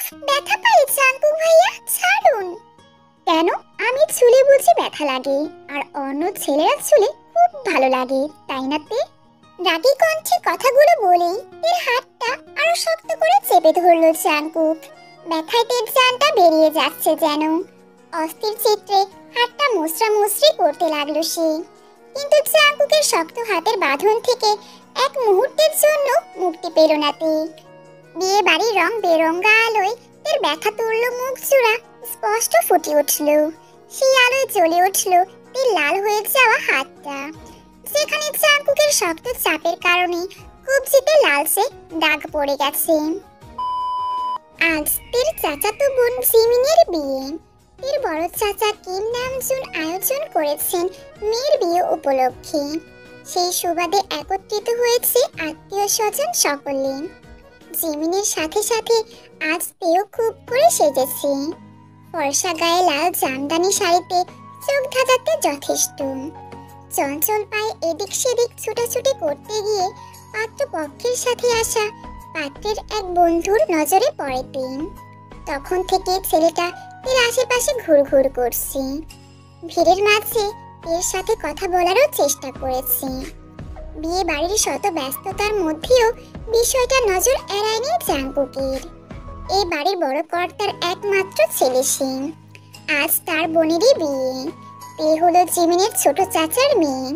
ব্যথা পাই জাঙ্কুক ভাইয়া, ছাড়ুন। কেন? আমি ছুলে বুঝি ব্যথা লাগে, আর অন্য ছেলেরা ছুলে খুব ভালো লাগে, তাই না তে? রাগী কণ্ঠে কথাগুলো বলেই এর হাতটা আরো শক্ত করে চেপে ধরলো জাঙ্কুক। ব্যথায় তের জানটা বেরিয়ে যাচ্ছে যেন। অস্থির চিত্রে হাতটা মুচড়ামুচড়ি করতে লাগলো সে। কিন্তু জাঙ্কুকের শক্ত হাতের বাঁধন থেকে এক মুহূর্তের জন্য মুক্তি পেল না তে। বিয়ে বাড়ির রং বেরঙা আলোয় এর ব্যথা তুললো মুখ জোড়া স্পষ্ট ফুটে উঠল। সেই আলোয় জ্বলে উঠল তের লাল হয়ে যাওয়া হাতটা, যেখানে জাঙ্কুকের শক্ত চাপের কারণে কবজিতে লালচে দাগ পড়ে গেছে। আজ তের চাচাতো বোন জিমিনের বিয়ে। তের বড় চাচা কিম নামজুন আয়োজন করেছেন মেয়ের বিয়ে উপলক্ষে। সেই সুবাদে একত্রিত হয়েছে আত্মীয় স্বজন সকলে। জিমিনের সাথে সাথে আজ তেও খুব করে সেজেছে। ফর্সা গায়ে লাল জামদানি শাড়িতে চোখ ধাঁধাতে যথেষ্ট। চঞ্চল পায়ে এদিক সেদিক ছুটাছুটি করতে গিয়ে পাত্রপক্ষের সাথে আসা পাত্রের এক বন্ধুর নজরে পড়ে তে। তখন থেকে ছেলেটা এর আশেপাশে ঘুরঘুর করছে। ভিড়ের মাঝে এর সাথে কথা বলারও চেষ্টা করেছে। বিয়ে বাড়ির শত ব্যস্ততার মধ্যেও বিষয়টা নজর এড়ায়নি জাঙ্কুকের। এই বাড়ির বড় কর্তার একমাত্র ছেলে সে। আজ তার বোনেরই বিয়ে। এ হলো জিমিনের ছোট চাচার মেয়ে।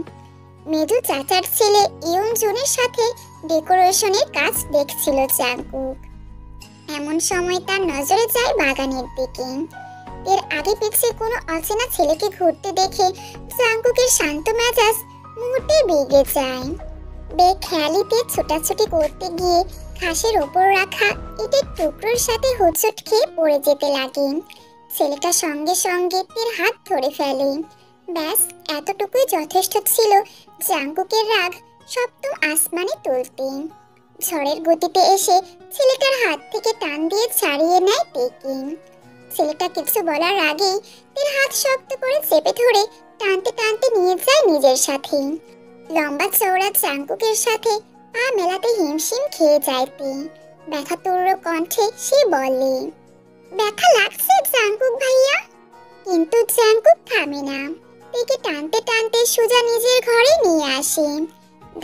মেজু চাচার ছেলে ইয়ন জুনের সাথে ডেকোরেশনের কাজ দেখছিল জাঙ্কুক। এমন সময় তার নজরে যায় বাগানের দিকে। এর আগে পিছে কোনো অচেনা ছেলেকে ঘুরতে দেখে জাঙ্কুকের শান্ত মেজাজ মুহূর্তে বেগে যায়। বেখেয়ালিতে ছোটাছুটি করতে গিয়ে ঘাসের ওপর রাখা ইটের টুকরোর সাথে হোঁচট খেয়ে পড়ে যেতে লাগে। ছেলেটা সঙ্গে সঙ্গে তের হাত ধরে ফেলে। ব্যাস এতটুকুই যথেষ্ট ছিল জাঙ্কুকের রাগ সপ্তম আসমানে তুলতে। ঝড়ের গতিতে এসে ছেলেটার হাত থেকে টান দিয়ে ছাড়িয়ে নেয় তেকে। ছেলেটা কিছু বলার আগেই তের হাত শক্ত করে চেপে ধরে টানতে টানতে নিয়ে যায় নিজের সাথে। লম্বা চওড়া জাঙ্কুকের সাথে পা মেলাতে হিমশিম খেয়ে যায় তে। ব্যথা তুর্র কণ্ঠে সে বলে, ব্যথা লাগছে জাঙ্কুক ভাইয়া। কিন্তু জাঙ্কুক থামে না। তেকে টানতে টানতে সোজা নিজের ঘরে নিয়ে আসে।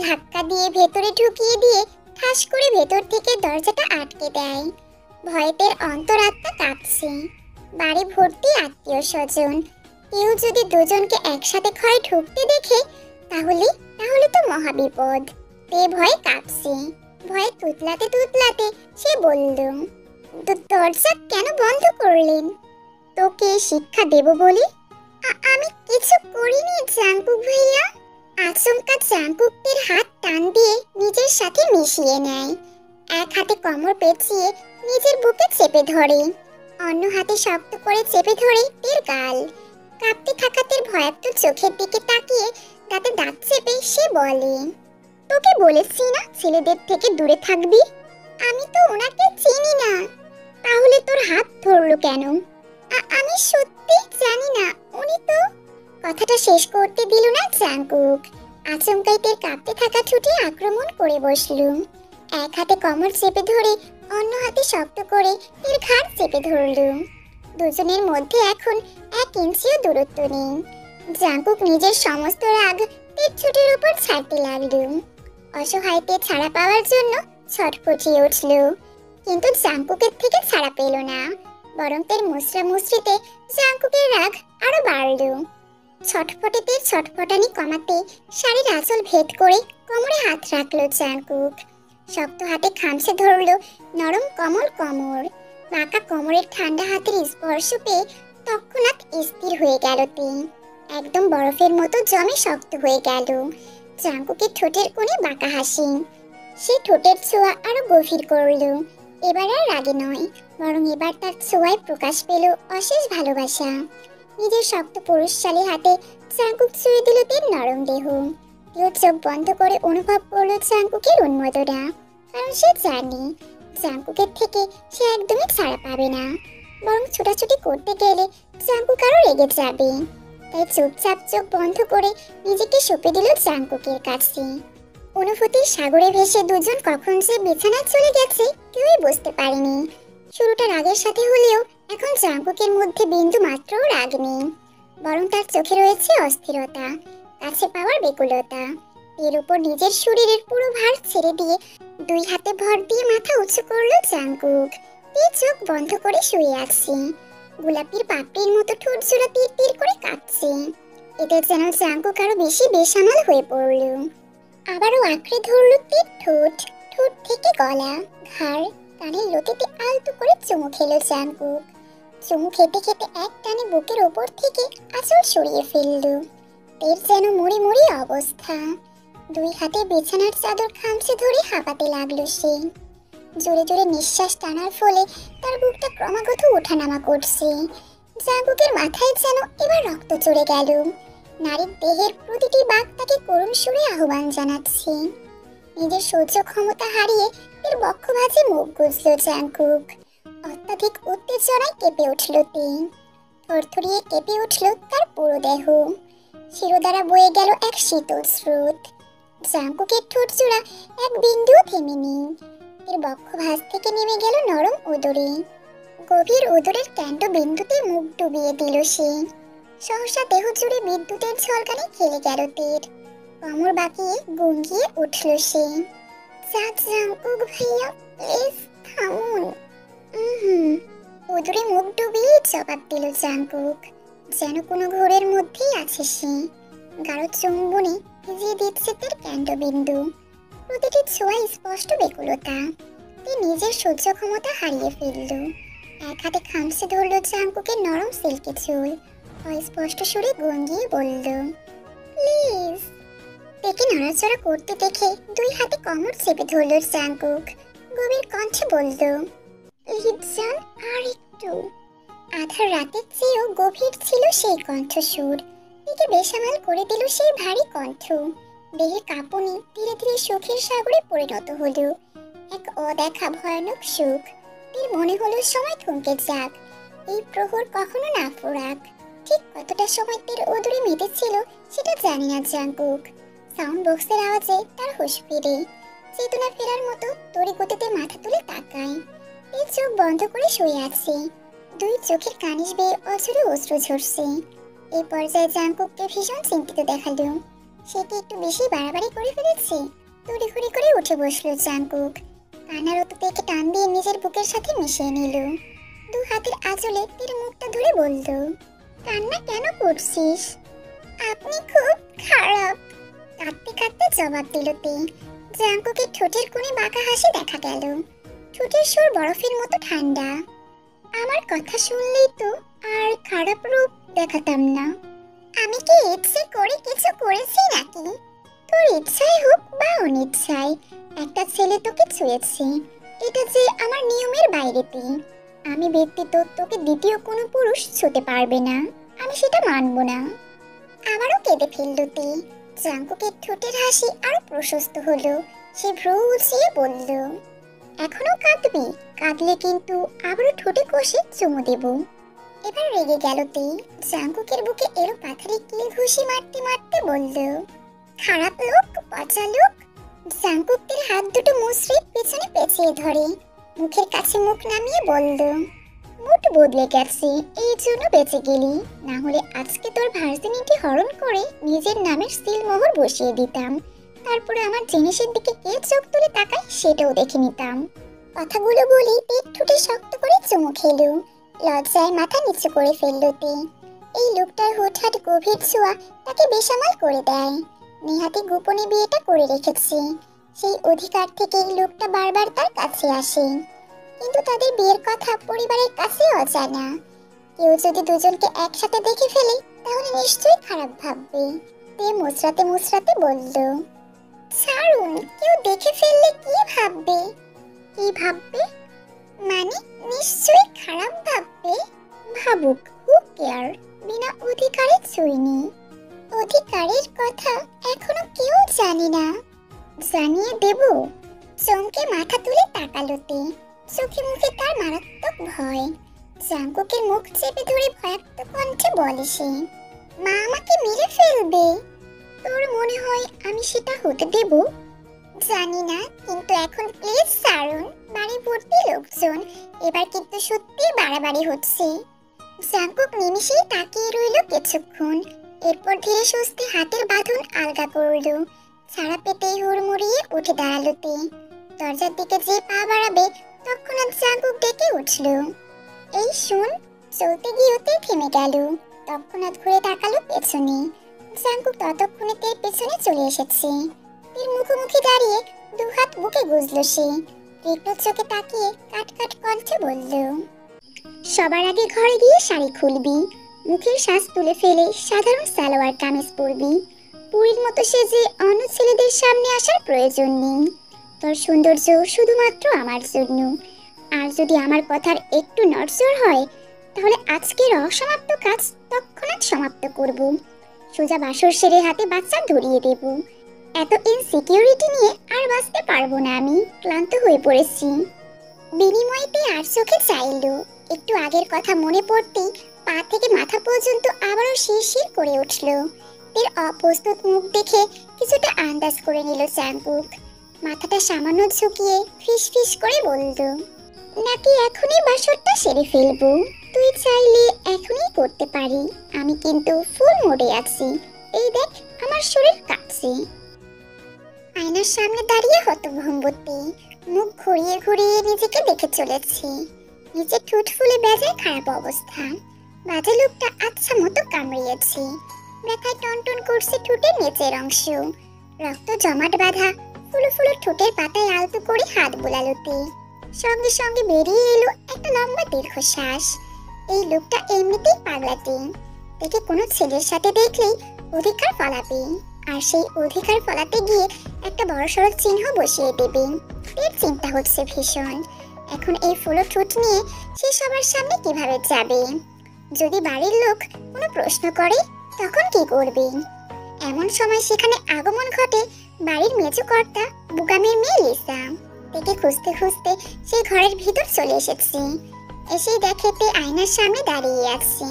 ধাক্কা দিয়ে ভেতরে ঢুকিয়ে দিয়ে ঠাস করে ভেতর থেকে দরজাটা আটকে দেয়। ভয়েতের অন্তরাত্মা কাঁপছে। বাড়ি ভর্তি আত্মীয় স্বজন। কেউ যদি দুজনকে একসাথে ঘরে ঢুকতে দেখে তাহলে তাহলে তো মহাবিপদ। তে ভয়ে কাঁপছে। ভয়ে তুতলাতে তুতলাতে সে বলল, দরজা কেন বন্ধ করলেন? তোকে শিক্ষা দেব বলি? আমি কিছু করিনি জাঙ্কুক ভাইয়া। আচমকা জাঙ্কুকের হাত টান দিয়ে নিজের সাথে মিশিয়ে নেয়। এক হাতে কোমর পেঁচিয়ে নিজের বুকে চেপে ধরে, অন্য হাতে শক্ত করে চেপে ধরে তের গাল। কাঁপতে থাকা তের ভয়াক্ত চোখের দিকে তাকিয়ে দাঁতে দাঁত চেপে সে বলে, তোকে বলেছি না ছেলেদের থেকে দূরে থাকবি? আমি তো ওনাকে চিনি না। তাহলে তোর হাত ধরলো কেন? আমি সত্যি জানি না, উনি তো। কথাটা শেষ করতে দিল না জাঙ্কুক। আচমকাই তের কাঁপতে থাকা ছুটি আক্রমণ করে বসল। এক হাতে কোমর চেপে ধরে অন্য হাতে শক্ত করে এর ঘাড় চেপে ধরল। দুজনের মধ্যে এখন 1 ইঞ্চিও দূরত্ব নেই। জাঙ্কুক নিজের সমস্ত রাগ তের ছুটির উপর ছাড়তে লাগলো। অসহায় তে ছাড়া পাওয়ার জন্য ছটফটিয়ে উঠল। কিন্তু জাঙ্কুকের থেকে ছাড়া পেল না, বরং তের মুচড়ামুচড়িতে জাঙ্কুকের রাগ আরো বাড়ল। ছটফটিতে ছটফটানি কমাতে শাড়ির আঁচল ভেদ করে কোমরে হাত রাখলো জাঙ্কুক। শক্ত হাতে খামচে ধরল নরম কোমল কোমর। বাঁকা কোমরের ঠান্ডা হাতের স্পর্শ পেয়ে তৎক্ষণাৎ স্থির হয়ে গেল তে। একদম বরফের মতো জমে শক্ত হয়ে গেল। জাঙ্কুকের ঠোঁটের কোণে বাঁকা হাসি। সে ঠোঁটের ছোঁয়া আরো গভীর করল। এবার আর রাগে নয়, বরং এবার তার ছোঁয়ায় প্রকাশ পেল অশেষ ভালোবাসা। নিজের শক্ত পুরুষশালী হাতে জাঙ্কুক ছুঁয়ে দিল তের নরম দেহ। কেউ চোখ বন্ধ করে অনুভব করলো জাঙ্কুকের উন্মাদনা, কারণ সে জানে জাঙ্কুকের থেকে সে একদমই ছাড়া পাবে না, বরং ছোটাছুটি করতে গেলে জাঙ্কুক আরো রেগে যাবে। তাই চুপচাপ চোখ বন্ধ করে নিজেকে সঁপে দিল জাঙ্কুকের কাছে। অনুভূতির সাগরে ভেসে দুজন কখন যে বিছানায় চলে গেছে কেউই বুঝতে পারেনি। শুরুটা রাগের সাথে হলেও এখন জাঙ্কুকের মধ্যে বিন্দু মাত্র রাগ নেই, বরং তার চোখে রয়েছে অস্থিরতা, কাছে পাওয়ার বেকুলতা। এর উপর নিজের শরীরের পুরো ভার ছেড়ে দিয়ে দুই হাতে ভর দিয়ে মাথা উঁচু করলো জাঙ্কুক। চোখ বন্ধ করে শুয়ে আছে, গোলাপির পাপড়ির মতো ঠোঁট জোড়া তীর তীর করে কাঁপছে। এতে যেন জাঙ্কুক আরো বেশি বেসামাল হয়ে পড়ল। আবারও আঁকড়ে ধরলো তীর ঠোঁট, ঠোঁট থেকে গলা, ঘাড়, কানের লতিতে আলতো করে চুমু খেলো জাঙ্কুক। চুমু খেতে খেতে এক টানে বুকের ওপর থেকে আঁচল সরিয়ে ফেলল। এর যেন মরি মরি অবস্থা। দুই হাতে বিছানার চাদর খামচে ধরে হাঁপাতে লাগলো সে। জোরে জোরে নিঃশ্বাস টানার ফলে তার বুকটা ক্রমাগত ওঠানামা করছে। জাঙ্কুকের মাথায় যেন এবার রক্ত চড়ে গেল। নারীর দেহের প্রতিটি বাক তাকে করুণ সুরে আহ্বান জানাচ্ছে। নিজের সহ্য ক্ষমতা হারিয়ে এর বক্ষভাজে মুখ গুজল জাঙ্কুক। অত্যাধিক উত্তেজনায় কেঁপে উঠল তিনি। থরথরিয়ে কেঁপে উঠল তার পুরো দেহ। শিরোদ্বারা বয়ে গেল এক শীতল স্রোত। জাঙ্কুকের ঠোঁট জোড়া এক বিন্দুও থেমে নেই। এর বক্ষভাজ থেকে নেমে গেল নরম উদরে। গভীর উদরের ক্যান্ড বিন্দুতে মুখ ডুবিয়ে দিল সে। সহসা দেহ জুড়ে বিদ্যুতের ঝলকানি খেলে গেল তীর। কোমর বাঁকিয়ে গুঙ্গিয়ে উঠল সে। জাঙ্কুক ভাইয়া, প্লিজ থামুন। উদরে মুখ ডুবিয়ে জবাব দিল জাঙ্কুক, যেন কোনো ঘোরের মধ্যেই আছে সে। গাঢ় চুম্বনে ভিজিয়ে দিচ্ছে তার কেন্দ্রবিন্দু। প্রতিটি ছোঁয়া স্পষ্ট বেকুলতা। তিনি নিজের সহ্য ক্ষমতা হারিয়ে ফেলল। এক হাতে খামচে ধরল জাঙ্কুকের নরম সিল্কি চুল। অস্পষ্ট সুরে গঙ্গিয়ে বলল, প্লিজ। পেকে নড়াচড়া করতে দেখে দুই হাতে কোমর চেপে ধরল জাঙ্কুক। গভীর কণ্ঠে বলল, লিজান, আর একটু। আধার রাতের চেয়েও গভীর ছিল সেই কণ্ঠস্বর। একে বেসামাল করে দিল সেই ভারী কণ্ঠ। দেহের কাঁপুনি ধীরে ধীরে সুখের সাগরে পরিণত হলো। এক অদেখা ভয়ানক সুখ। এর মনে হলো সময় থমকে যাক, এই প্রহর কখনো না ফোরাক। ঠিক কতটা সময় তের উদরে মেতেছিল সেটা জানি না জাঙ্কুক। সাউন্ড বক্সের আওয়াজে তার হুঁশ ফিরে। চেতনা ফেরার মতো তড়ি গতিতে মাথা তুলে তাকায়। এই চোখ বন্ধ করে শুয়ে আছে। দুই চোখের কানিশ বেয়ে অঝরে অশ্রু ঝরছে। এই পর্যায়ে জাঙ্কুককে ভীষণ চিন্তিত দেখালো। সে কি একটু বেশি বাড়াবাড়ি করে ফেলেছে? তড়িঘড়ি করে উঠে বসলো জাঙ্কুক। কান্নার অত থেকে টান দিয়ে নিজের বুকের সাথে মিশিয়ে নিল। দু হাতের আঁচলে তীর মুখটা ধরে বলল, কান্না কেন করছিস? আপনি খুব খারাপ। কাঁদতে কাঁদতে জবাব দিল তে। জাঙ্কুকের ঠোঁটের কোণে বাঁকা হাসি দেখা গেল। ঠোঁটের সুর বরফের মতো ঠান্ডা। আমার কথা শুনলেই তো আর খারাপ রূপ দেখাতাম না। আমি কি ইচ্ছে করে কিছু করেছি নাকি? তোর ইচ্ছাই হোক বা অনিচ্ছায় একটা ছেলে তোকে ছুঁয়েছে, এটা যে আমার নিয়মের বাইরেতে। আমি ব্যতীত তোকে দ্বিতীয় কোনো পুরুষ ছুঁতে পারবে না, আমি সেটা মানব না। আবারও কেঁদে ফেলল তে। জাঙ্কুকের ঠোঁটের হাসি আরো প্রশস্ত হলো। সে ভ্রু উঁচিয়ে বলল, এখনো কাঁদবি? কাঁদলে কিন্তু আবারও ঠোঁটে কষে চুমু দেব। এবার রেগে গেল তে। জাঙ্কুকের বুকে এলো পাথারে কিল ঘুষি মারতে মারতে বলল, খারাপ লোক, পচা লোক। জাঙ্কুকের হাত দুটো মুচড়ে পেছনে পেঁচিয়ে ধরে মুখের কাছে মুখ নামিয়ে বলল, মুড বদলে গেছে, এই জন্য বেঁচে গেলি। না হলে আজকে তোর ভার্জিনিটি হরণ করে নিজের নামের সিল মোহর বসিয়ে দিতাম। তারপরে আমার জিনিসের দিকে কে চোখ তুলে তাকায় সেটাও দেখে নিতাম। কথাগুলো বলে পেট ঠুটে শক্ত করে চুমু খেলো। লজ্জায় মাথা নিচু করে ফেললো তে। এই লোকটার হুটহাট গভীর ছোঁয়া তাকে বেসামাল করে দেয়। নেহাতি গোপনে বিয়েটা করে রেখেছে, সেই অধিকার থেকে লোকটা বারবার তার কাছে আসে। কিন্তু তাদের বিয়ের কথা পরিবারের কাছে অজানা। কেউ যদি দুজনকে একসাথে দেখে ফেলে তাহলে নিশ্চয়ই খারাপ ভাববে। তে মুচড়াতে মুচড়াতে বলল, ছাড়ুন, কেউ দেখে ফেললে কি ভাববে? কি ভাববে মানে? নিশ্চয়ই খারাপ ভাববে। ভাবুক, হু কেয়ার, বিনা অধিকারে ছুঁইনি। অধিকারের কথা এখনো কেউ জানে না, জানিয়ে দেব। চমকে মাথা তুলে তাকালো তে। চোখে মুখে তার মারাত্মক ভয়। জাঙ্কুকের মুখ চেপে ধরে ভয়াক্ত কণ্ঠে বলে সে, মা আমাকে মেরে ফেলবে। তোর মনে হয় আমি সেটা হতে দেব? জানি না, কিন্তু এখন প্লিজ ছাড়ুন, বাড়ি ভর্তি লোকজন। এবার কিন্তু সত্যি বাড়াবাড়ি হচ্ছে। জাঙ্কুক নিমিষেই তাকিয়ে রইল কিছুক্ষণ, এরপর ধীরে সুস্থে হাতের বাঁধন আলগা করল। ছাড়া পেতেই হুড়মুড়িয়ে উঠে দাঁড়ালোতে দরজার দিকে যে পা বাড়াবে তৎক্ষণাৎ জাঙ্কুক ডেকে উঠল, এই শোন। চলতে গিয়েতে থেমে গেল, তৎক্ষণাৎ ঘুরে তাকালো পেছনে। জাঙ্কুক ততক্ষণে তের পেছনে চলে এসেছে। তের মুখোমুখি দাঁড়িয়ে দুহাত বুকে গুজল সে, তীক্ষ্ণ চোখে তাকিয়ে কাট কাট কণ্ঠে বলল, সবার আগে ঘরে গিয়ে শাড়ি খুলবি, মুখের শ্বাস তুলে ফেলে সাধারণ সালোয়ার কামিজ পরবি। পুরীর মতো সেজে অন্য ছেলেদের সামনে আসার প্রয়োজন নেই। তোর সৌন্দর্য শুধুমাত্র আমার জন্য। আর যদি আমার কথার একটু নড়চড় হয় তাহলে আজকের অসমাপ্ত কাজ তৎক্ষণাৎ সমাপ্ত করব। সোজা বাসর সেরে হাতে বাচ্চা ধরিয়ে দেব। এত ইনসিকিউরিটি নিয়ে আর বাঁচতে পারবো না আমি, ক্লান্ত হয়ে পড়েছি। বিনিময়তে আর চোখে চাইল। একটু আগের কথা মনে পড়তেই পা থেকে মাথা পর্যন্ত আবারও শিরশির করে উঠল। এর অপ্রস্তুত মুখ দেখে কিছুটা আন্দাজ করে নিল জাঙ্কুক। মাথাটা সামান্য ঝুঁকিয়ে ফিস ফিস করে বলল, নাকি এখনই বাসরটা সেরে ফেলবো? তুই চাইলে এখনই করতে পারি, আমি কিন্তু ফুল মোডে আছি। এই দেখ আমার শরীর কাঁপছে। আয়নার সামনে দাঁড়িয়ে হতভম্বতী, মুখ ঘুরিয়ে ঘুরিয়ে নিজেকে দেখে চলেছে। নিচে ঠোঁট ফুলে বেজায় খারাপ অবস্থা। বাজে লোকটা আচ্ছা মতো কামড়িয়েছে, ব্যথায় টনটন করছে ঠোঁটের নিচের অংশ। রক্ত জমাট বাঁধা ফুলো ফুলো ঠোঁটের পাতায় আলতো করে হাত বোলালোতে সঙ্গে সঙ্গে বেরিয়ে এলো একটা লম্বা দীর্ঘশ্বাস। এই লোকটা এমনিতেই পাগলাটে, দেখে কোনো ছেলের সাথে দেখলেই অধিকার ফলাবে, আর সেই অধিকার ফলাতে গিয়ে একটা বড়সড় চিহ্ন বসিয়ে দেবে। এর চিন্তা হচ্ছে ভীষণ। এখন এই ফুলো ঠোঁট নিয়ে সে সবার সামনে কিভাবে যাবে? যদি বাড়ির লোক কোনো প্রশ্ন করে তখন কি করবে? এমন সময় সেখানে আগমন ঘটে বাড়ির মেজো কর্তা বুগামের মেয়ে লিসা। তাকে খুঁজতে খুঁজতে সেই ঘরের ভিতর চলে এসেছে। এসেই দেখে তে আয়নার সামনে দাঁড়িয়ে আছে।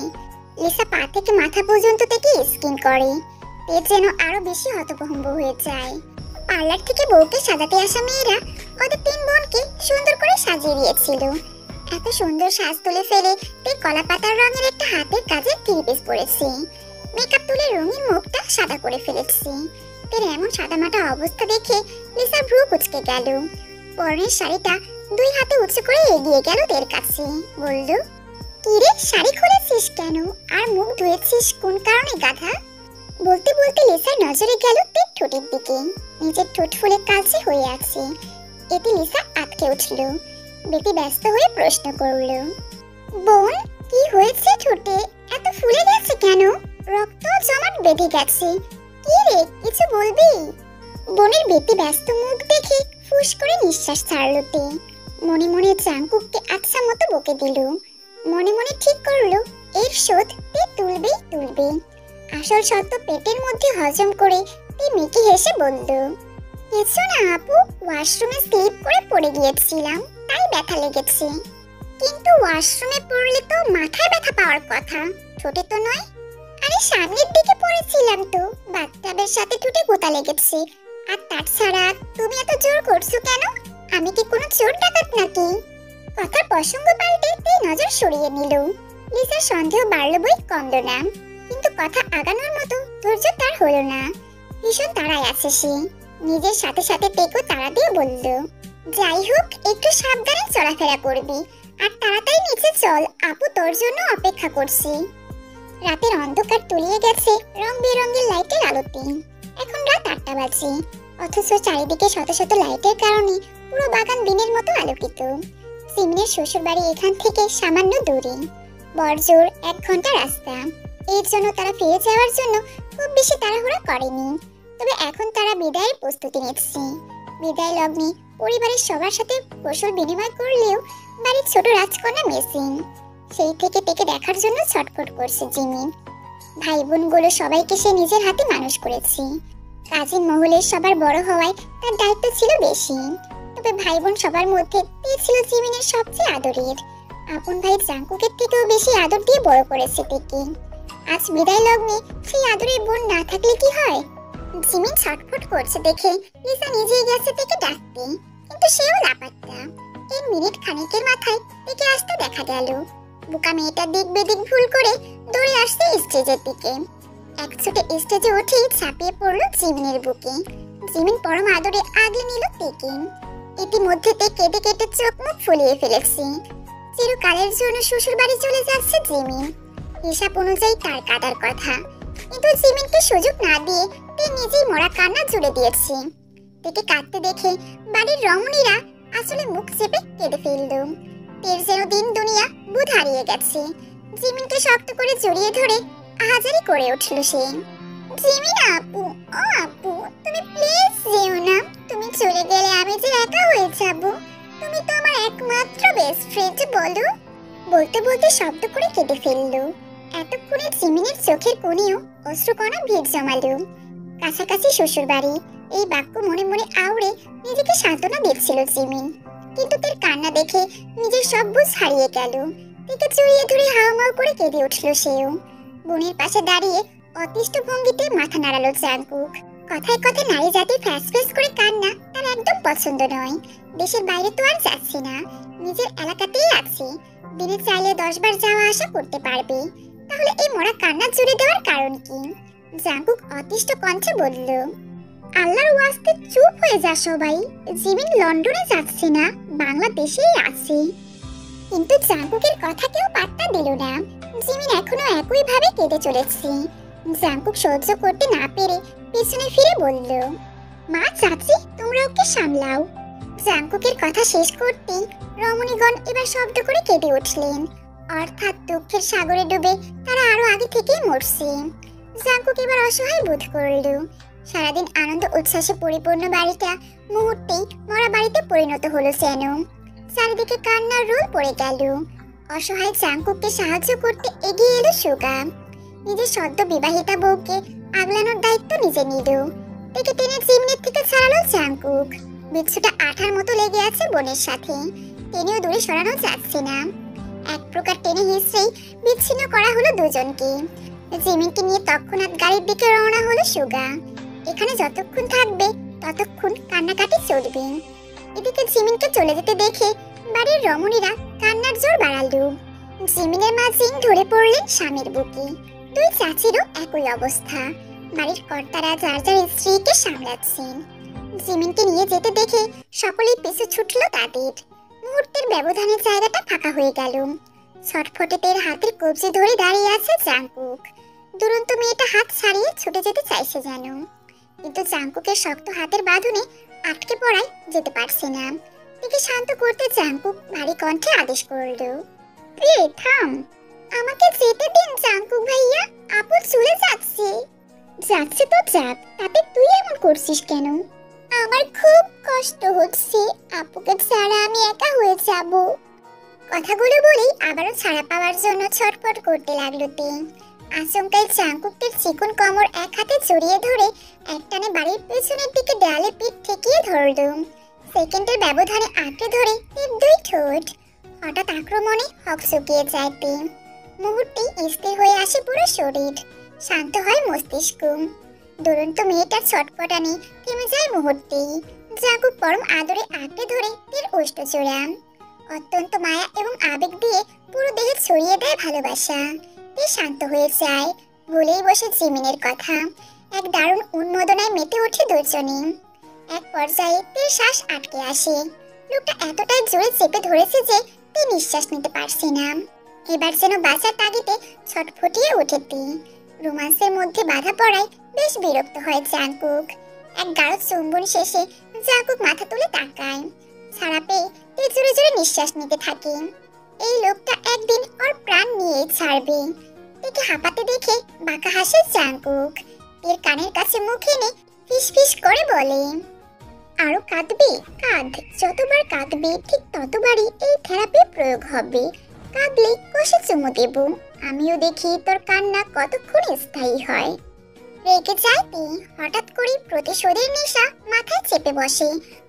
লিসা পা থেকে মাথা পর্যন্ত থেকে স্কিন করে। তে যেন আরো বেশি হতভম্ব হয়ে যায়। পার্লার থেকে বউকে সাজাতে আসা মেয়েরা ওদের 3 বোনকে সুন্দর করে সাজিয়ে দিয়েছিল। এত সুন্দর সাজ তুলে ফেলে তে কলা পাতার রঙের একটা হাতের কাজের 3 পিস পরেছে। মেকআপ তুলে রঙিন মুখটা সাদা করে ফেলেছে। তের এমন সাদামাটা অবস্থা দেখে লিসা ভ্রু কুঁচকে গেল। পরনের শাড়িটা 2 হাতে উঁচু করে এগিয়ে গেল তের কাছে, বলল, কিরে শাড়ি খুলেছিস কেন? আর মুখ ধুয়েছিস কোন কারণে গাধা? বলতে বলতে লিসার নজরে গেল তের ঠোঁটের দিকে। নিজের ঠোঁট ফুলে কালচে হয়ে আছে। এতে লিসা আটকে উঠল। বেটি ব্যস্ত হয়ে প্রশ্ন করল, বোন কি হয়েছে ঠোঁটে? এত ফুলে গেছে কেন? রক্ত জমাট বেঁধে গেছে। কি রে কিছু বলবি? বোনের বেটি ব্যস্ত মুখ দেখে ফুস করে নিঃশ্বাস ছাড়ল তে। মনে মনে জাঙ্কুককে আচ্ছা মতো বকে দিল। মনে মনে ঠিক করলো এর শোধ তে তুলবেই তুলবে। আসল সত্য পেটের মধ্যে হজম করে তে মেকি হেসে বলল, কিছু না আপু, ওয়াশরুমে স্লিপ করে পড়ে গিয়েছিলাম, তাই ব্যথা লেগেছে। কিন্তু ওয়াশরুমে পড়লে তো মাথায় ব্যথা পাওয়ার কথা, ঠোঁটে তো নয়। আরে সামনের দিকে পড়েছিলাম তো, বাথটাবের সাথে ঠোঁটে গোতা লেগেছে। আর তাছাড়া তুমি এত জোর করছো কেন? আমি কি কোনো চোর ডাকাত নাকি? কথার প্রসঙ্গ পাল্টে এই নজর সরিয়ে নিল। লিসার সন্দেহ বাড়ল বই কমল না, কিন্তু কথা আগানোর মতো ধৈর্য তার হলো না। ভীষণ তাড়ায় আছে সে। নিজের সাথে সাথে তেকো তাড়া দিয়ে বলল, যাই হোক একটু সাবধানে চলাফেরা করবি, আর তাড়াতাড়ি নিচে চল, আপু তোর জন্য অপেক্ষা করছি। রাতের অন্ধকার তলিয়ে গেছে রং বেরঙের লাইটের আলোতে। এখন রাত 8টা বাজে, অথচ চারিদিকে শত শত লাইটের কারণে পুরো বাগান দিনের মতো আলোকিত। সিমিনের শ্বশুর বাড়ি এখান থেকে সামান্য দূরে, বড়জোর 1 ঘন্টা রাস্তা। এর জন্য তারা ফিরে যাওয়ার জন্য খুব বেশি তাড়াহুড়া করেনি। তবে এখন তারা বিদায়ের প্রস্তুতি নিচ্ছে। বিদায় লগ্নে পরিবারের সবার সাথে কৌশল বিনিময় করলেও বাড়ির ছোট রাজকন্যা মেসিং। সেই থেকে তেকে দেখার জন্য ছটফট করছে জিমি। ভাই বোনগুলো সবাইকে সে নিজের হাতে মানুষ করেছে। কাজিন মহলের সবার বড় হওয়ায় তার দায়িত্ব ছিল বেশি। তবে ভাই বোন সবার মধ্যে তে ছিল জিমিনের সবচেয়ে আদরের। আপন ভাই জাঙ্কুকের থেকেও বেশি আদর দিয়ে বড় করেছে তেকে। আজ বিদায় লগ্নে সেই আদরের বোন না থাকলে কি হয়? জিমিন ছটফট করছে দেখে লিসা নিজেই গেছে তেকে ডাকতে, কিন্তু সেও লাপাত্তা। এর মিনিট খানিকের মাথায় দিকে আসতে দেখা গেল। বোকা মেয়েটা দিক বেদিক ভুল করে দৌড়ে আসছে স্টেজের দিকে। এক ছুটে স্টেজে উঠে ছাপিয়ে পড়লো জিমিনের বুকে। জিমিন পরম আদরে আগলে নিল তেকে। ইতিমধ্যে তে কেঁদে কেটে চোখ মুখ ফুলিয়ে ফেলেছে। চিরকালের জন্য শ্বশুর বাড়ি চলে যাচ্ছে জিমিন। হিসাব অনুযায়ী তার কাটার কথা, কিন্তু জিমিনকে সুযোগ না দিয়ে তে নিজেই মরা কান্না জুড়ে দিয়েছে। তেকে কাঁদতে দেখে বাড়ির রমণীরা আসলে মুখ চেপে কেঁদে ফেলল। তের যেন দিন দুনিয়া বুধ হারিয়ে গেছে। জিমিনকে শক্ত করে জড়িয়ে ধরে আহাজারি করে উঠল সে। জিমিন আপু, ও আপু, তুমি প্লিজ যেও না। তুমি চলে গেলে আমি যে একা হয়ে যাব। তুমি তো আমার একমাত্র বেস্ট ফ্রেন্ড, বলো। বলতে বলতে শব্দ করে কেঁদে ফেলল। এতক্ষণে জিমিনের চোখের কোণেও অশ্রুকণা ভিড় জমালো। কাছাকাছি শ্বশুর বাড়ি, এই বাক্য মনে মনে আউড়ে নিজেকে সান্ত্বনা দিচ্ছিল জিমিন। কিন্তু তার কান্না দেখে নিজের সব বুঝ হারিয়ে গেল। তাকে জড়িয়ে ধরে হাওমাও করে কেঁদে উঠল সেও। বোনের পাশে দাঁড়িয়ে অতিষ্ঠ ভঙ্গিতে মাথা নাড়ালো জাঙ্কুক। কথায় কথায় নারী জাতির ফ্যাস ফ্যাস করে কান্না তার একদম পছন্দ নয়। দেশের বাইরে তো আর যাচ্ছে না, নিজের এলাকাতেই আছে। দিনে চাইলে 10 বার যাওয়া আসা করতে পারবে। তাহলে এই মরা কান্না জুড়ে দেওয়ার কারণ কি? জাঙ্কুক অতিষ্ঠ কণ্ঠে বলল, আল্লাহর ওয়াস্তে চুপ হয়ে যা সবাই। জিমিন লন্ডনে যাচ্ছে না, বাংলাদেশেই আছে। কিন্তু জাঙ্কুকের কথা কেউ পাত্তা দিল না। জিমিন এখনো একই ভাবে কেঁদে চলেছে। জাঙ্কুক সহ্য করতে না পেরে পিছনে ফিরে বলল, মা চাচি, তোমরা ওকে সামলাও। জাঙ্কুকের কথা শেষ করতেই রমণীগণ এবার শব্দ করে কেঁদে উঠলেন। অর্থাৎ দুঃখের সাগরে ডুবে তারা আরো আগে থেকেই মরছে। জাঙ্কুক এবার অসহায় বোধ করল। সারাদিন আনন্দ উচ্ছ্বাসে পরিপূর্ণ বাড়িটা মুহূর্তেই মরা বাড়িতে পরিণত হলো যেন। চারিদিকে কান্নার রোল পড়ে গেল। অসহায় জাঙ্কুককে সাহায্য করতে এগিয়ে এলো সুগা। নিজের সদ্য বিবাহিতা বউকে আগলানোর দায়িত্ব নিজে নিল। একে টেনে জিমিনের থেকে ছাড়ালো জাঙ্কুক। বিচ্ছুটা আঠার মতো লেগে আছে বোনের সাথে, টেনেও দূরে সরানো যাচ্ছে না। এক প্রকার টেনে হিসেবেই বিচ্ছিন্ন করা হলো দুজনকে। জিমিনকে নিয়ে তৎক্ষণাৎ গাড়ির দিকে রওনা হলো সুগা। এখানে যতক্ষণ থাকবে ততক্ষণ কান্নাকাটি চলবে। এদিকে জিমিনকে চলে যেতে দেখে বাড়ির রমণীরা কান্নার জোর বাড়ালো। জিমিনের মা জিন ধরে পড়লেন স্বামীর বুকে। দুই চাচিরও একই অবস্থা। বাড়ির কর্তারা যার যার স্ত্রীকে সামলাচ্ছেন। জিমিনকে নিয়ে যেতে দেখে সকলেই পিছু ছুটল তাদের। মুহূর্তের ব্যবধানে জায়গাটা ফাঁকা হয়ে গেল। ছটফটে তের হাতের কবজি ধরে দাঁড়িয়ে আছে জাঙ্কুক। দুরন্ত মেয়েটা হাত ছাড়িয়ে ছুটে যেতে চাইছে যেন, কিন্তু জাঙ্কুকের শক্ত হাতের বাঁধনে আটকে পড়ায় যেতে পারছে না। একে শান্ত করতে জাঙ্কুক ভারী কণ্ঠে আদেশ করল, প্রিয়ে থাম, আমাকে যেতে দিন জাঙ্কুক ভাইয়া, আপু চলে যাচ্ছে। যাচ্ছে তো যাক, তাতে তুই এমন করছিস কেন? আমার খুব কষ্ট হচ্ছে, আপুকে ছাড়া আমি একা হয়ে যাব। কথাগুলো বলেই আবারও ছাড়া পাওয়ার জন্য ছটফট করতে লাগলো তে। আচমকাই জাঙ্কুকের চিকন কোমর এক হাতে জড়িয়ে ধরে একটানে বাড়ির পেছনের দিকে দেয়ালে পিঠ ঠেকিয়ে ধরল। সেকেন্ডের ব্যবধানে আঁকড়ে ধরে এর দুই ঠোঁট। হঠাৎ আক্রমণে হকচকিয়ে যায় তে। মুহূর্তেই স্থির হয়ে আসে পুরো শরীর, শান্ত হয় মস্তিষ্ক। দুরন্ত মেয়েটার ছটফটানি থেমে যায় মুহূর্তেই। জাঙ্কুক পরম আদরে আঁকড়ে ধরে তের ওষ্ঠজোড়া। অত্যন্ত মায়া এবং আবেগ দিয়ে পুরো দেহে ছড়িয়ে দেয় ভালোবাসা। তে শান্ত হয়ে যায়, ভুলেই বসে জিমিনের কথা। এক দারুণ উন্মাদনায় মেতে ওঠে দুজনে। এক পর্যায়ে তের শ্বাস আটকে আসে। লোকটা এতটাই জোরে চেপে ধরেছে যে তে নিঃশ্বাস নিতে পারছে না। এবার যেন বাঁচার তাগিদে ছটফটিয়ে ওঠে তে। রোমান্সের মধ্যে বাধা পড়ায় বেশ বিরক্ত হয় জাঙ্কুক। এক গাঢ় চুম্বন শেষে জাঙ্কুক মাথা তুলে তাকায়। ছাড়া পেয়ে তে জোরে জোরে নিঃশ্বাস নিতে থাকে। এই লোকটা একদিন ওর প্রাণ নিয়ে ছাড়বে। তেকে হাঁপাতে দেখে বাঁকা হাসে জাঙ্কুক। তের কানের কাছে মুখ এনে ফিসফিস করে বলে, আরো কাঁদবি? কাঁদ, যতবার কাঁদবি ঠিক ততবারই এই থেরাপি প্রয়োগ হবে। কাঁদলে কষে চুমু দেব, আমিও দেখি তোর কান্না কতক্ষণ স্থায়ী হয়। রেগে যাইতে হঠাৎ করে প্রতিশোধের নেশা মাথায় চেপে বসে।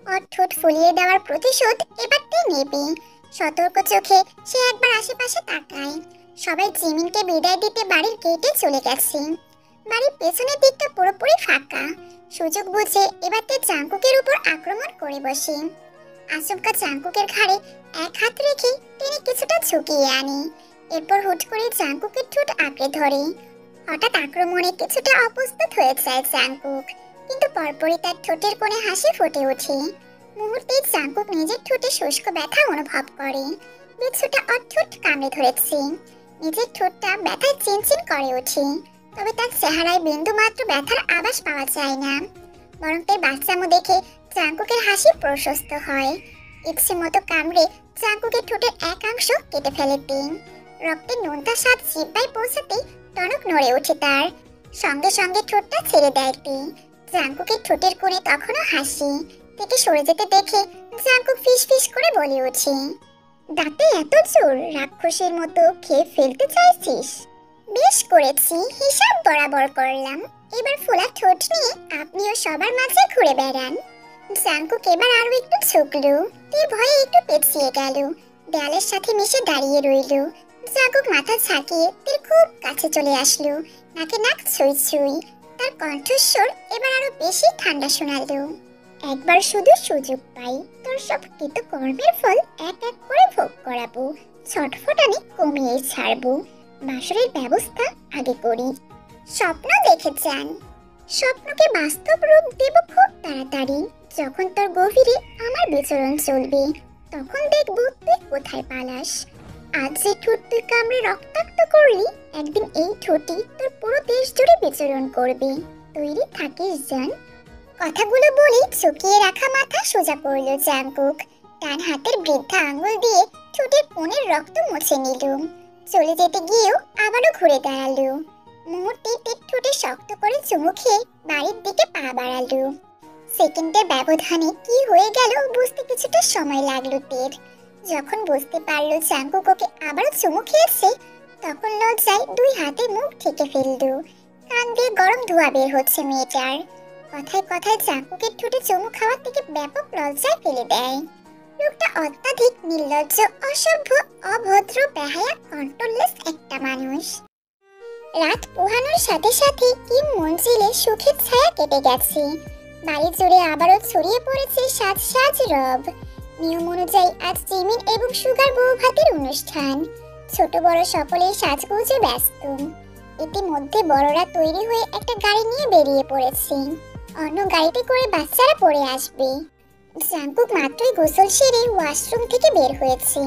ওর ঠোঁট ফুলিয়ে দেওয়ার প্রতিশোধ এবার তে নেবে। সতর্ক চোখে সে একবার আশেপাশে তাকায়। সবাই জিমিনকে বিদায় দিতে বাড়ির গেটে চলে গেছে। বাড়ির পেছনের দিকটা পুরোপুরি ফাঁকা। সুযোগ বুঝে এবার তে জাঙ্কুকের উপর আক্রমণ করে বসে। আচমকা জাঙ্কুকের ঘাড়ে এক হাত রেখে টেনে কিছুটা ঝুঁকিয়ে আনে। এরপর হুট করে জাঙ্কুকের ঠোঁট আঁকড়ে ধরে। হঠাৎ আক্রমণে কিছুটা অপ্রস্তুত হয়ে যায় জাঙ্কুক, কিন্তু পরপরই তার ঠোঁটের কোণে হাসি ফুটে ওঠে। মুহূর্তেই জাঙ্কুক নিজের ঠোঁটে শুষ্ক ব্যথা অনুভব করে। বিচ্ছুটা ওর ঠোঁট কামড়ে ধরেছে। নিজের ঠোঁটটা ব্যথায় চিনচিন করে ওঠে, তবে তার চেহারায় বিন্দুমাত্র ব্যথার আভাস পাওয়া যায় না। বরং তার বাচ্চামো দেখে জাঙ্কুকের হাসি প্রশস্ত হয়। ইচ্ছে মতো কামড়ে জাঙ্কুকের ঠোঁটের একাংশ কেটে ফেলে তিন। রক্তের নোনতা স্বাদ জিহ্বায় পৌঁছাতেই টনক নড়ে ওঠে তার। সঙ্গে সঙ্গে ঠোঁটটা ছেড়ে দেয় তি। জাঙ্কুকের ঠোঁটের কোণে তখনও হাসি। থেকে সরে যেতে দেখে জাঙ্কুক ফিস ফিস করে বলে ওঠে, দাঁতে এত জোর, রাক্ষসের মতো খেয়ে ফেলতে চাইছিস? বেশ করেছি, হিসাব বরাবর করলাম। এবার ফোলা ঠোঁট নিয়ে আপনিও সবার মাঝে ঘুরে বেড়ান। জাঙ্কুক এবার আরো একটু ঝুঁকলো। তীর ভয়ে একটু পেছিয়ে গেল, দেয়ালের সাথে মিশে দাঁড়িয়ে রইল। জাঙ্কুক মাথা ঝাঁকিয়ে তীর খুব কাছে চলে আসলো, নাকে নাক ছুঁই ছুঁই। তার কণ্ঠস্বর এবার আরো বেশি ঠান্ডা শোনালো। একবার শুধু সুযোগ পাই, তোর সব কৃতকর্মের ফল এক এক করে ভোগ করাবো। ছটফটানি কমিয়ে ছাড়বো। বাসরের ব্যবস্থা আগে করি। স্বপ্ন দেখে যান, স্বপ্নকে বাস্তব রূপ দেব খুব তাড়াতাড়ি। যখন তোর গভীরে আমার বিচরণ চলবে, তখন দেখব তুই কোথায় পালাস। আজ যে ঠোঁট তুই কামড়ে রক্তাক্ত করলি, একদিন এই ঠোঁটই তোর পুরো দেশ জুড়ে বিচরণ করবে। তৈরি থাকিস জান। কথাগুলো বলে চুকিয়ে রাখা মাথা সোজা করল জাঙ্কুক। ডান হাতের বৃদ্ধা আঙ্গুল দিয়ে ঠোঁটের কোণের রক্ত মুছে নিল। চলে যেতে গিয়েও আবারও ঘুরে দাঁড়ালো। মুহূর্তে তীর ঠোঁটে শক্ত করে চুমু খেয়ে বাড়ির দিকে পা বাড়ালো। সেকেন্ডের ব্যবধানে কি হয়ে গেল বুঝতে কিছুটা সময় লাগলো তীর। যখন বুঝতে পারলো জাঙ্কুক ওকে আবারও চুমু খেয়েছে, তখন লজ্জায় দুই হাতে মুখ ঢেকে ফেললো। কান দিয়ে গরম ধোঁয়া বের হচ্ছে মেয়েটার। কথায় কথায় জাঙ্কুকের ঠোঁটে চুমু খাওয়ার থেকে ব্যাপক লজ্জায় ফেলে দেয়। লোকটা অত্যাধিক নির্লজ্জ, অসভ্য, অভদ্র, বেহায়া, কন্ট্রোললেস একটা মানুষ। রাত পোহানোর সাথে সাথে কিম মঞ্জিলে সুখের ছায়া কেটে গেছে। বাড়ি জুড়ে আবারও ছড়িয়ে পড়েছে সাজ সাজ রব। নিয়ম অনুযায়ী আজ জিমিন এবং সুগার বউ ভাতের অনুষ্ঠান। ছোট বড় সকলেই সাজগোজে ব্যস্ত। ইতিমধ্যে বড়রা তৈরি হয়ে একটা গাড়ি নিয়ে বেরিয়ে পড়েছে। অন্য গাড়িতে করে বাচ্চারা পড়ে আসবে। জাঙ্কুক মাত্রই গোসল সেরে ওয়াশরুম থেকে বের হয়েছে।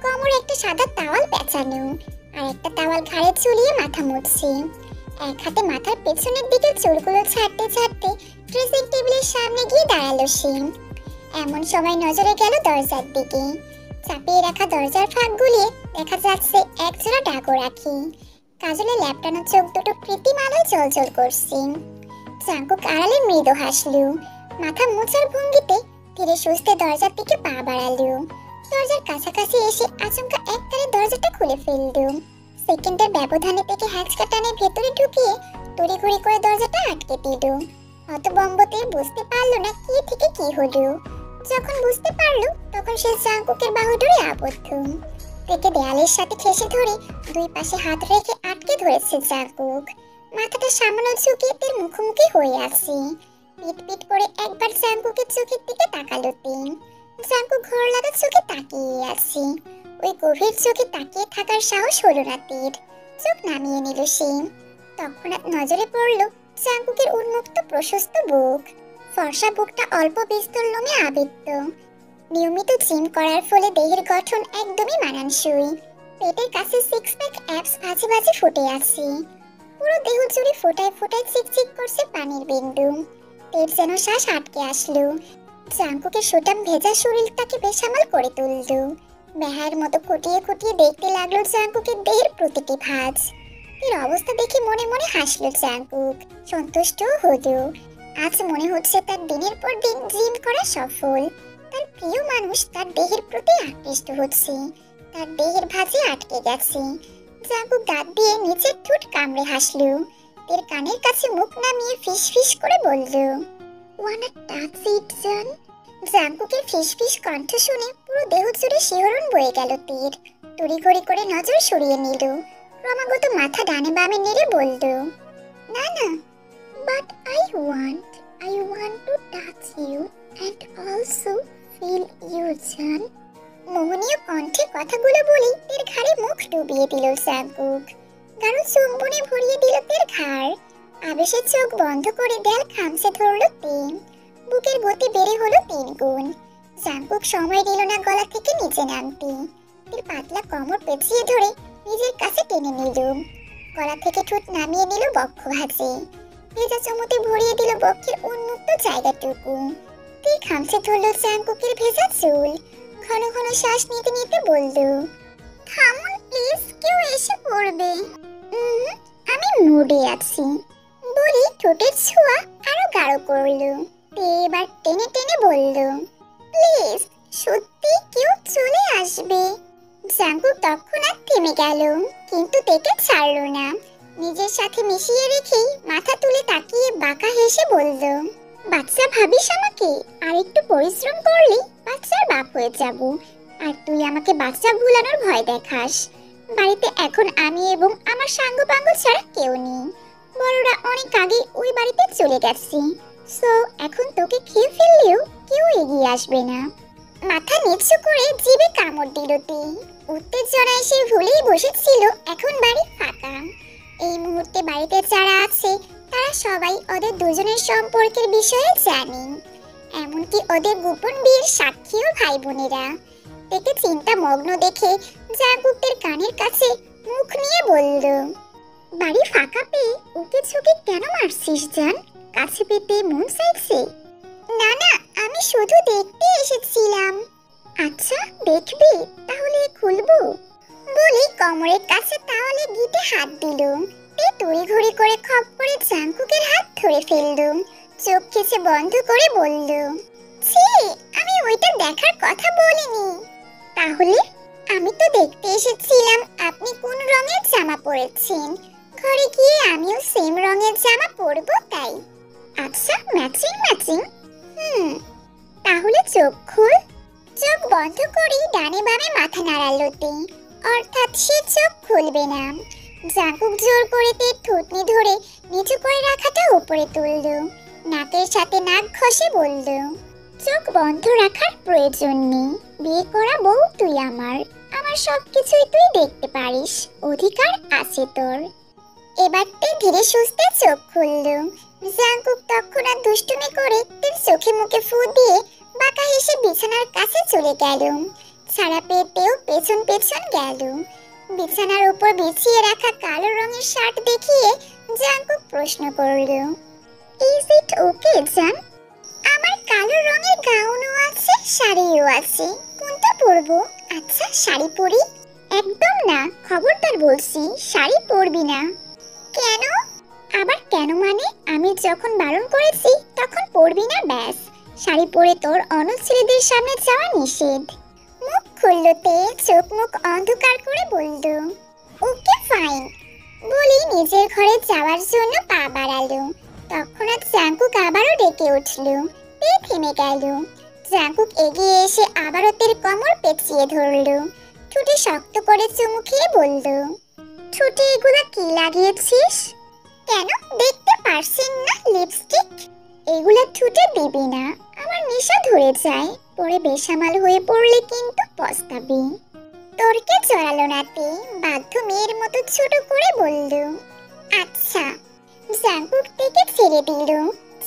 কোমরে একটা সাদা টাওয়াল পেঁচানো, আর একটা টাওয়াল ঘাড়ে ঝুলিয়ে মাথা মুছছে। এক হাতে মাথার পেছনের দিকে চুলগুলো ছাড়তে ছাড়তে ড্রেসিং টেবিলের সামনে গিয়ে দাঁড়ালো সে। এমন সময় নজরে গেল দরজার দিকে। চাপিয়ে রাখা দরজার ফাঁক গুলিয়ে দেখা যাচ্ছে একজোড়া ডাগর রাখি। কাজলে ল্যাপটানো চোখ দুটো কৃত্রিম আলোয় জ্বলজ্বল করছে। জাঙ্কুক আড়ালে মৃদু হাসলো। মাথা মোছার ভঙ্গিতে ধীরে সুস্থে দরজার দিকে পা বাড়ালো। দরজার কাছাকাছি এসে আচমকা একটানে দরজাটা খুলে ফেললো। সেকেন্ডের ব্যবধানে থেকে হ্যাচকা টানে ভেতরে ঢুকিয়ে তড়িঘড়ি করে দরজাটা আটকে দিল। হতভম্বতে বুঝতে পারলো না কি থেকে কি হলো। যখন বুঝতে পারলো, তখন সে জাঙ্কুকের বাহু ধরে আবদ্ধ। থেকে দেয়ালের সাথে ঠেসে ধরে দুই পাশে হাত রেখে আটকে ধরেছে জাঙ্কুক। মাথাটা সামান্য ঝুঁকিয়ে তার মুখোমুখি হয়ে আছে। পিট পিট করে একবার জাঙ্কুকের চোখের দিকে তাকালো তিন। জাঙ্কুক ঘোর লাগা চোখে তাকিয়ে আছে। ওই গভীর চোখে তাকিয়ে থাকার সাহস হলো না তীর। চোখ নামিয়ে নিল সে। তৎক্ষণাৎ নজরে পড়ল জাঙ্কুকের উন্মুক্ত প্রশস্ত বুক। ফর্সা বুকটা অল্প বিস্তর লোমে আবৃত। নিয়মিত জিম করার ফলে দেহের গঠন একদমই মানানসই। পেটের কাছে সিক্স প্যাক অ্যাপস ভাঁজে ভাঁজে ফুটে আছে। পুরো দেহ জুড়ে ফোটায় ফোটায় চিকচিক করছে পানির বিন্দু। পেট যেন শ্বাস আটকে আসলো। জাঙ্কুকের সুটাম ভেজা শরীরটাকে বেসামাল করে তুলল। বেহায়ের মতো খুঁটিয়ে খুঁটিয়ে দেখতে লাগলো জাঙ্কুকের দেহের প্রতিটি ভাঁজ। এর অবস্থা দেখে মনে মনে হাসলো জাঙ্কুক। সন্তুষ্ট হলো। আজ মনে হচ্ছে তার দিনের পর দিন জিম করা সফল। তার প্রিয় মানুষ তার দেহের প্রতি আকৃষ্ট হচ্ছে। তার দেহের ভাঁজে আটকে গেছে। জাঙ্কুক দাঁত দিয়ে নিচের ঠোঁট কামড়ে হাসলো। এর কানের কাছে মুখ নামিয়ে ফিস ফিস করে বলল, "ওয়ানা টাচ ইট জান?" জাঙ্কুকের ফিস ফিস কণ্ঠ শুনে পুরো দেহ জুড়ে শিহরণ বয়ে গেল তীর। তড়িঘড়ি করে নজর সরিয়ে নিল। ক্রমাগত মাথা ডানে বামে নেড়ে বলল, "না না, but I want to touch you and also feel you জান। মোহনীয় কণ্ঠে কথাগুলো বলে তের ঘাড়ে মুখ ডুবিয়ে দিল জাঙ্কুক। গাঢ় চুম্বনে ভরিয়ে দিল তের ঘাড়। আবেশে চোখ বন্ধ করে দেয়াল খামচে ধরলো তিন। বুকের গতি বেড়ে হলো 3 গুণ। জাঙ্কুক সময় নিল না গলা থেকে নিচে নামতে। তের পাতলা কোমর পেঁচিয়ে ধরে নিজের কাছে টেনে নিল। গলা থেকে ঠোঁট নামিয়ে নিল বক্ষ ভাঁজে। ভেজা চুমুতে ভরিয়ে দিল বক্ষের উন্মুক্ত জায়গাটুকু। তের খামচে ধরল জাঙ্কুকের ভেজা চুল। ঘন ঘন শ্বাস নিতে নিতে বলল, থামুন প্লিজ, কেউ এসে পড়বে। আমি মুডে আছি বলি ঠোঁটের ছোঁয়া আরো গাঢ় করলো। তে এবার টেনে টেনে বলল, প্লিজ, সত্যি কেউ চলে আসবে। জাঙ্কুক তৎক্ষণাৎ থেমে গেল, কিন্তু তেকে ছাড়ল না। নিজের সাথে মিশিয়ে রেখেই মাথা তুলে তাকিয়ে বাঁকা হেসে বলল, বাচ্চা ভাবিস আমাকে? আর একটু পরিশ্রম করলে বাচ্চার বাপ হয়ে যাব। আর তুই আমাকে বাচ্চা ভুলানোর ভয় দেখাস। বাড়িতে এখন আমি এবং আমার সাঙ্গপাঙ্গ ছাড়া কেউ নেই। বড়রা অনেক আগে ওই বাড়িতে চলে গেছে। সো এখন তোকে খেয়ে ফেললেও কেউ এগিয়ে আসবে না। মাথা নিচু করে জিভে কামড় দিল তে। উত্তেজনায় সে ভুলেই বসেছিল এখন বাড়ি ফাঁকা। এই মুহূর্তে বাড়িতে যারা আছে তারা সবাই ওদের দুজনের সম্পর্কের বিষয়ে জানে। এমনকি ওদের গোপন বিয়ের সাক্ষীও ভাই বোনেরা। তেকে চিন্তা মগ্ন দেখে জাঙ্কুকের কানের কাছে মুখ নিয়ে বলল, বাড়ি ফাঁকা পেয়ে ওকে ঝুঁকে কেন মারছিস জান? কাছে পেতে মন চাইছে? না না, আমি শুধু দেখতে এসেছিলাম। আচ্ছা দেখবি, তাহলে খুলবো বলে কোমরের কাছে তাহলে গিটে হাত দিল। তে তড়িঘড়ি করে খপ করে জাঙ্কুকের হাত ধরে ফেলল। চোখ খিচে বন্ধ করে বলল, ছি, আমি ওইটা দেখার কথা বলিনি। তাহলে? আমি তো দেখতে এসেছিলাম আপনি কোন রঙের জামা পরেছেন। ঘরে গিয়ে আমিও সেম রঙের জামা পরবো তাই। আচ্ছা, ম্যাচিং ম্যাচিং। তাহলে চোখ খুল। চোখ বন্ধ করে ডানে বামে মাথা নাড়ালো তে, অর্থাৎ সে চোখ খুলবে না। জাঙ্কুক জোর করে তের থুতনি ধরে নিচু করে রাখাটা উপরে তুলল। নাকের সাথে নাক ঘষে বলল, চোখ বন্ধ রাখার প্রয়োজন নেই। বিয়ে করা বউ তুই আমার। আমার সবকিছুই তুই দেখতে পারিস, অধিকার আছে তোর। এবার তে ধীরে সুস্থে চোখ খুলল। জাঙ্কুক তৎক্ষণাৎ দুষ্টুমি করে তের চোখে মুখে ফু দিয়ে বাঁকা হেসে বিছানার কাছে চলে গেল। ছাড়া পেতেও পেছন পেছন গেল। বিছানার উপর বিছিয়ে রাখা কালো রঙের শার্ট দেখিয়ে জাঙ্কুক প্রশ্ন করল, ইজ ইট ওকে জান? আমার কালো রঙের গাউনও আছে, শাড়িও আছে, কোনটা পরবো? আচ্ছা শাড়ি পরি। একদম না, খবরদার বলছি, শাড়ি পরবি না। কেন? আবার কেন মানে? আমি যখন বারণ করেছি তখন পরবি না, ব্যাস। শাড়ি পরে তোর অন্য ছেলেদের সামনে যাওয়া নিষেধ। মুখ খুলল তে, চোখ মুখ অন্ধকার করে বলল, ওকে ফাইন বলি নিজের ঘরে যাওয়ার জন্য পা বাড়ালো। তৎক্ষণাৎ জাঙ্কুক আবারও ডেকে উঠল। তে থেমে গেল। জাঙ্কুক এগিয়ে এসে আবারও তের কোমর পেঁচিয়ে ধরল। ঠোঁটে শক্ত করে চুমু খেয়ে বলল, ঠোঁটে এগুলা কি লাগিয়েছিস? কেন, দেখতে পারছেন না লিপস্টিক? এগুলা ঠোঁটে দিবি না, আমার নেশা ধরে যায়। পরে বেসামাল হয়ে পড়লে কিন্তু পস্তাবি। তোরকে চড়ালো না তে, বাধ্য মেয়ের মতো ছোট করে বলল, আচ্ছা। জাঙ্কুক থেকে ছেড়ে দিল।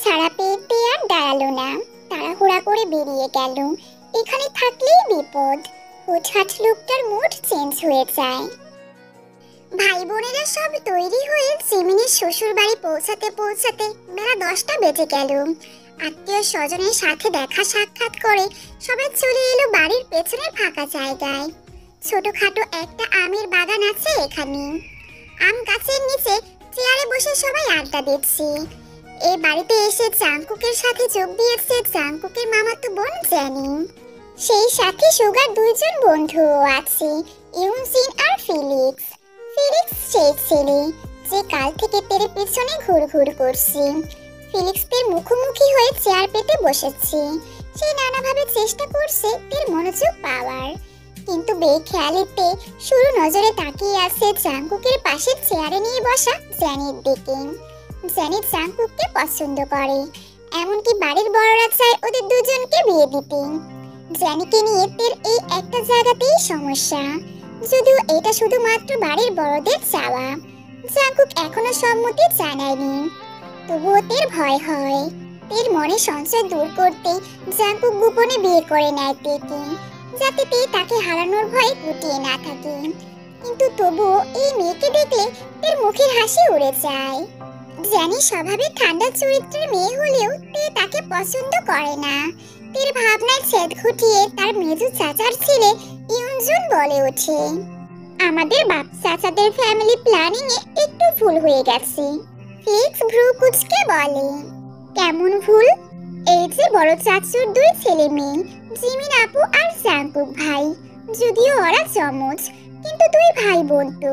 ছাড়া পেয়ে তে আর দাঁড়ালো না, তাড়াহুড়া করে বেরিয়ে গেল। এখানে থাকলেই বিপদ। হুটহাট লোকটার মুড চেঞ্জ হয়ে যায়। ভাই বোনেরা সব তৈরি হয়ে জিমিনের শ্বশুর বাড়ি পৌঁছাতে পৌঁছাতে বেলা 10টা বেজে গেল। আত্মীয় স্বজনের সাথে দেখা সাক্ষাৎ করে সবাই চলে এলো বাড়ির পেছনের ফাঁকা জায়গায়। ছোটখাটো একটা আমের বাগান আছে এখানে। আম গাছের নিচে চেয়ারে বসে সবাই আড্ডা দিচ্ছে। এই বাড়িতে এসে জাঙ্কুকের সাথে যোগ দিয়েছে জাঙ্কুকের মামাতো বোন জেনি। সেই সাথে সুগার 2 জন বন্ধুও আছে, ইউনজিন আর ফিলিক্স। ফিলিক্স সেই ছেলে যে কাল থেকে তের পেছনে ঘুরঘুর করছে। ফিলিক্স তের মুখোমুখি হয়ে চেয়ার পেতে বসেছে। সে নানাভাবে চেষ্টা করছে তের মনোযোগ পাওয়ার, কিন্তু বেখেয়ালিতে শুরু নজরে তাকিয়ে আছে জাঙ্কুকের পাশে চেয়ারে নিয়ে বসা জেনির দিকে। জেনি জাঙ্কুককে পছন্দ করে, এমনকি বাড়ির বড়রা চায় ওদের দুজনকে বিয়ে দিতে। জেনিকে নিয়ে তের এই একটা জায়গাতেই সমস্যা, যদিও এটা শুধুমাত্র বাড়ির বড়দের চাওয়া। জাঙ্কুক এখনো সম্মতি জানায়নি, তবুও তের ভয় হয়। তের মনে সংশয় দূর করতে জাঙ্কুক গোপনে বিয়ে করে নেয় তেকে, যাতে তে তাকে হারানোর ভয়ে গুটিয়ে না থাকে। কিন্তু তবুও এই মেয়েকে দেখলে তের মুখের হাসি উড়ে যায়। জেনি স্বভাবে ঠান্ডা চরিত্রের মেয়ে হলেও তে তাকে পছন্দ করে না। তের ভাবনায় ছেদ ঘটিয়ে তার মেজু চাচার ছেলে ইউনজুন বলে ওঠে, আমাদের বাপ চাচাদের ফ্যামিলি প্ল্যানিং এ একটু ভুল হয়ে গেছে। ফিলিক্স ভ্রু কুচকে বলে, কেমন ভুল? এই যে বড় চাচুর দুই ছেলে মেয়ে, জিমিন আপু আর জাঙ্কুক ভাই, যদিও ওরা যমজ কিন্তু দুই ভাই বোন তো।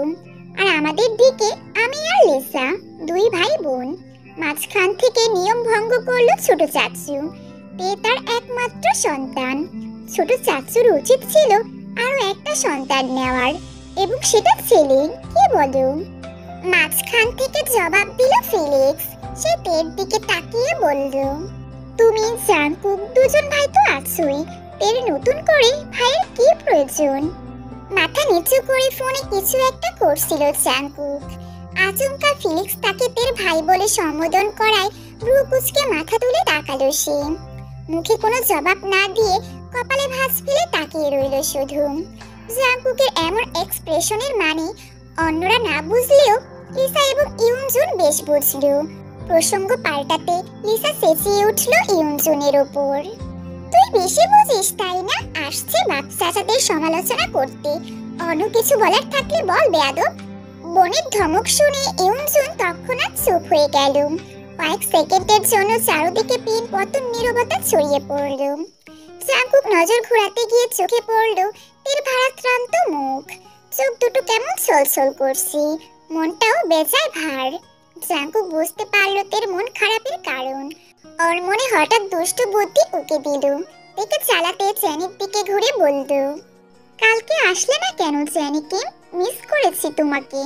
আর আমাদের দিকে আমি আর লিসা, দুই ভাই বোন। মাঝখান থেকে নিয়ম ভঙ্গ করলো ছোট চাচু, তে তার একমাত্র সন্তান। ছোট চাচুর উচিত ছিল আরো একটা সন্তান নেওয়ার, এবং সেটা ছেলে। কি বলো? মাঝখান থেকে জবাব দিল ফিলিক্স। সে তের দিকে তাকিয়ে বলল, তুমি জাঙ্কুক দুজন ভাই তো আছোই, তের নতুন করে ভাইয়ের কি প্রয়োজন? মাথা নিচু করে ফোনে কিছু একটা করছিল জাঙ্কুক। আচমকা ফিলিক্স তাকে তের ভাই বলে সম্বোধন করায় ভ্রু কুচকে মাথা তুলে তাকালো সে। মুখে কোনো জবাব না দিয়ে কপালে ভাঁজ ফেলে তাকিয়ে রইল শুধু। জাঙ্কুকের এমন এক্সপ্রেশনের মানে অন্যরা না বুঝলেও লিসা এবং ইউনজুন বেশ বুঝল। প্রসঙ্গ পাল্টাতে লিসা চেঁচিয়ে উঠল ইউনজুনের উপর, তুই বেশি বুঝিস তাই না? আসছে বাপ চাচাদের সমালোচনা করতে, অন্য কিছু বলার থাকলে বল বেয়াদব। বোনের ধমক শুনে ইউনজুন তৎক্ষণাৎ চুপ হয়ে গেল। কয়েক সেকেন্ডের জন্য চারদিকে পিন পতন নীরবতা ছড়িয়ে পড়ল। জাঙ্কুক নজর ঘোরাতে গিয়ে চোখে পড়ল তের ভারাক্রান্ত মুখ। চোখ দুটো কেমন ছলছল করছে, মনটাও বেজায় ভার। জাঙ্কুক বুঝতে পারল তের মন খারাপের কারণ। ওর মনে হঠাৎ দুষ্ট বুদ্ধি উকি দিল। তেকে চালাতে জেনির দিকে ঘুরে বলল, কালকে আসলে না কেন জেনিকে? মিস করেছি তোমাকে।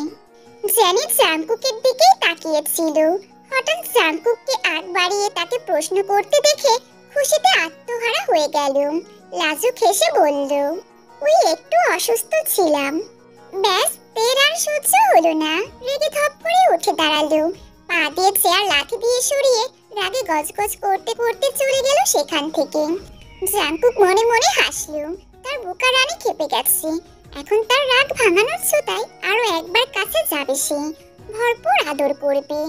জেনি জাঙ্কুকের দিকেই তাকিয়েছিল। হঠাৎ জাঙ্কুককে আগ বাড়িয়ে তাকে প্রশ্ন করতে দেখে খুশিতে আত্মহারা হয়ে গেল। লাজুক হেসে বলল, ওই একটু অসুস্থ ছিলাম। ব্যাস, তের আর সহ্য হলো না, রেগে ধপ করে উঠে দাঁড়ালো। পা দিয়ে চেয়ার লাঠি দিয়ে সরিয়ে রাগে গজগজ করতে করতে চলে গেল সেখান থেকে। জাঙ্কুক মনে মনে হাসলো। তার বোকা রানী খেপে গেছে। এখন তার রাগ ভাঙানোর ছোটায় আরো একবার কাছে যাবে সে। ভরপুর আদর করবে,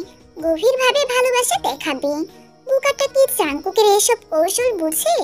গভীরভাবে ভালোবাসা দেখাবে। বোকাটা কি জাঙ্কুকের এসব কৌশল বুঝে?